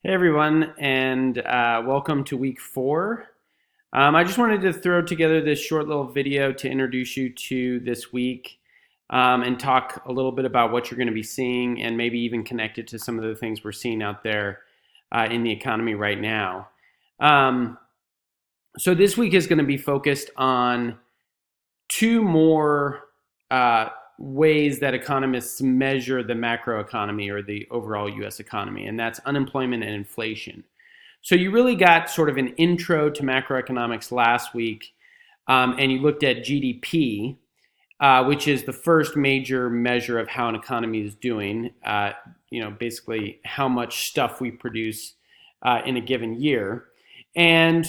Hey everyone, and welcome to week 4. I just wanted to throw together this short little video to introduce you to this week and talk a little bit about what you're going to be seeing and maybe even connect it to some of the things we're seeing out there in the economy right now. So this week is going to be focused on two more ways that economists measure the macroeconomy or the overall US economy, and that's unemployment and inflation. So you really got sort of an intro to macroeconomics last week, and you looked at GDP, which is the first major measure of how an economy is doing, basically how much stuff we produce in a given year. And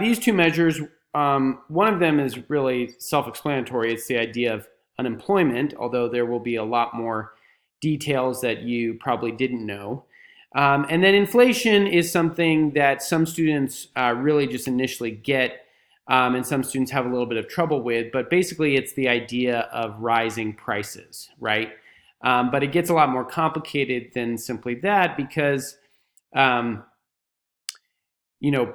these two measures, one of them is really self-explanatory. It's the idea of unemployment, although there will be a lot more details that you probably didn't know. And then inflation is something that some students really just initially get, and some students have a little bit of trouble with. But basically, it's the idea of rising prices, right? But it gets a lot more complicated than simply that because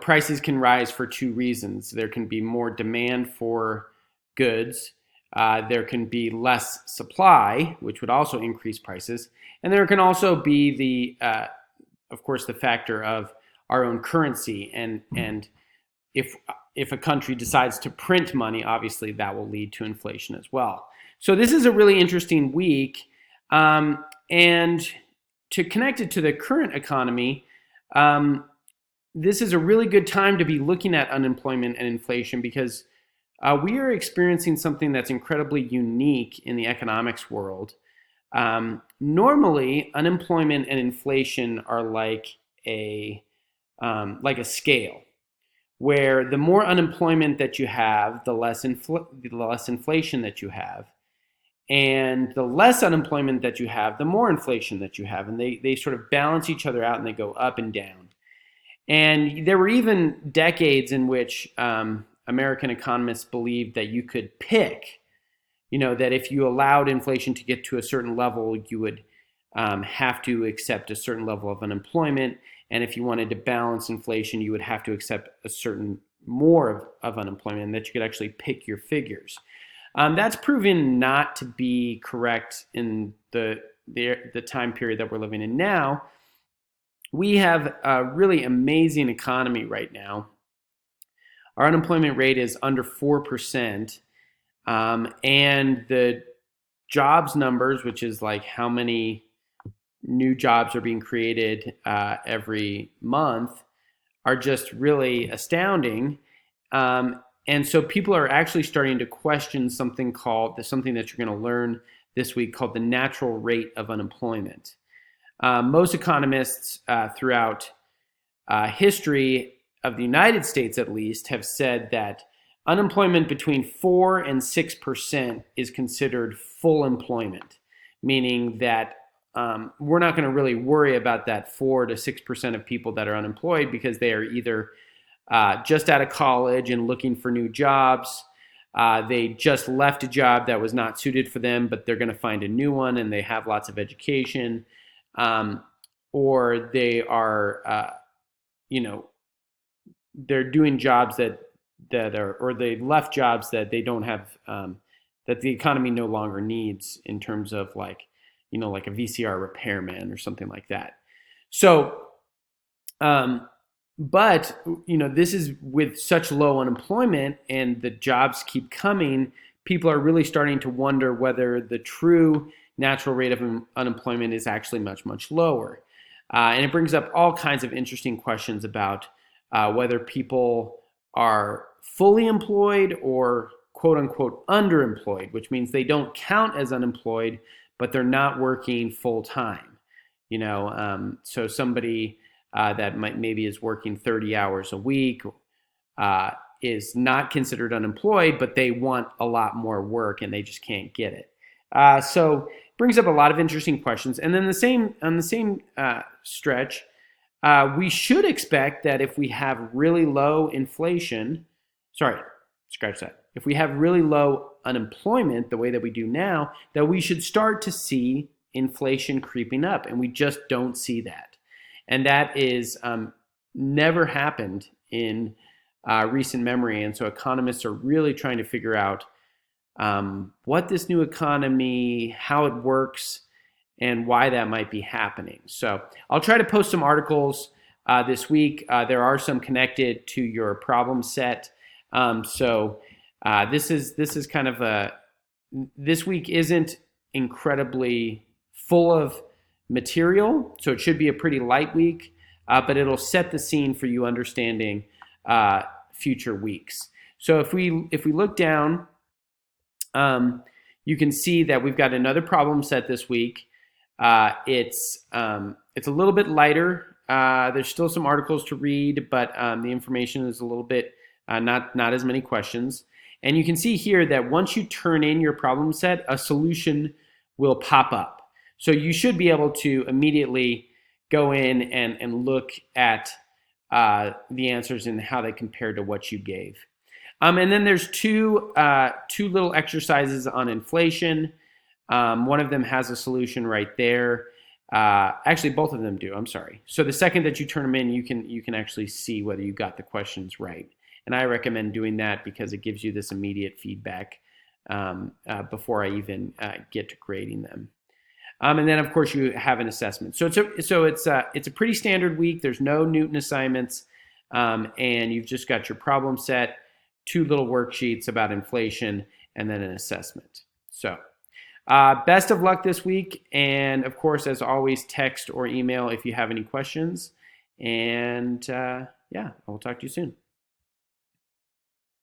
prices can rise for two reasons. There can be more demand for goods. There can be less supply, which would also increase prices. And there can also be of course, the factor of our own currency. And if a country decides to print money, obviously that will lead to inflation as well. So this is a really interesting week. And to connect it to the current economy, this is a really good time to be looking at unemployment and inflation because we are experiencing something that's incredibly unique in the economics world. Normally, unemployment and inflation are like a scale, where the more unemployment that you have, the less inflation that you have, and the less unemployment that you have, the more inflation that you have, and they sort of balance each other out and they go up and down. And there were even decades in which American economists believed that you could pick, that if you allowed inflation to get to a certain level, you would have to accept a certain level of unemployment. And if you wanted to balance inflation, you would have to accept a certain more of unemployment, and that you could actually pick your figures. That's proven not to be correct in the time period that we're living in now. We have a really amazing economy right now. Our unemployment rate is under 4%, and the jobs numbers, which is like how many new jobs are being created every month, are just really astounding. And so people are actually starting to question something that you're going to learn this week called the natural rate of unemployment. Most economists throughout history of the United States, at least, have said that unemployment between 4 and 6% is considered full employment, meaning that we're not going to really worry about that 4 to 6% of people that are unemployed because they are either just out of college and looking for new jobs. They just left a job that was not suited for them, but they're going to find a new one and they have lots of education. Or they are, they're doing jobs or they left jobs that they don't have, that the economy no longer needs in terms of like a VCR repairman or something like that. So, but this is with such low unemployment and the jobs keep coming, people are really starting to wonder whether the true natural rate of unemployment is actually much, much lower. And it brings up all kinds of interesting questions about whether people are fully employed or quote unquote underemployed, which means they don't count as unemployed, but they're not working full time. So somebody that maybe is working 30 hours a week is not considered unemployed, but they want a lot more work and they just can't get it. So it brings up a lot of interesting questions. And then on the same stretch, we should expect that if we have really low inflation, if we have really low unemployment the way that we do now, that we should start to see inflation creeping up, and we just don't see that. And that is never happened in recent memory. And so economists are really trying to figure out what this new economy, how it works, and why that might be happening. So I'll try to post some articles this week. There are some connected to your problem set. This is kind of this week isn't incredibly full of material, so it should be a pretty light week, but it'll set the scene for you understanding future weeks. So if we look down, you can see that we've got another problem set this week. It's a little bit lighter. There's still some articles to read, but the information is a little bit not as many questions. And you can see here that once you turn in your problem set, a solution will pop up. So you should be able to immediately go in and look at the answers and how they compare to what you gave. And then there's two little exercises on inflation. One of them has a solution right there. Actually, both of them do. I'm sorry. So the second that you turn them in, you can actually see whether you got the questions right. And I recommend doing that because it gives you this immediate feedback before I even get to grading them. And then, of course, you have an assessment. So it's a pretty standard week. There's no Newton assignments, and you've just got your problem set, 2 little worksheets about inflation, and then an assessment. So best of luck this week. And, of course, as always, text or email if you have any questions. And, yeah, I will talk to you soon.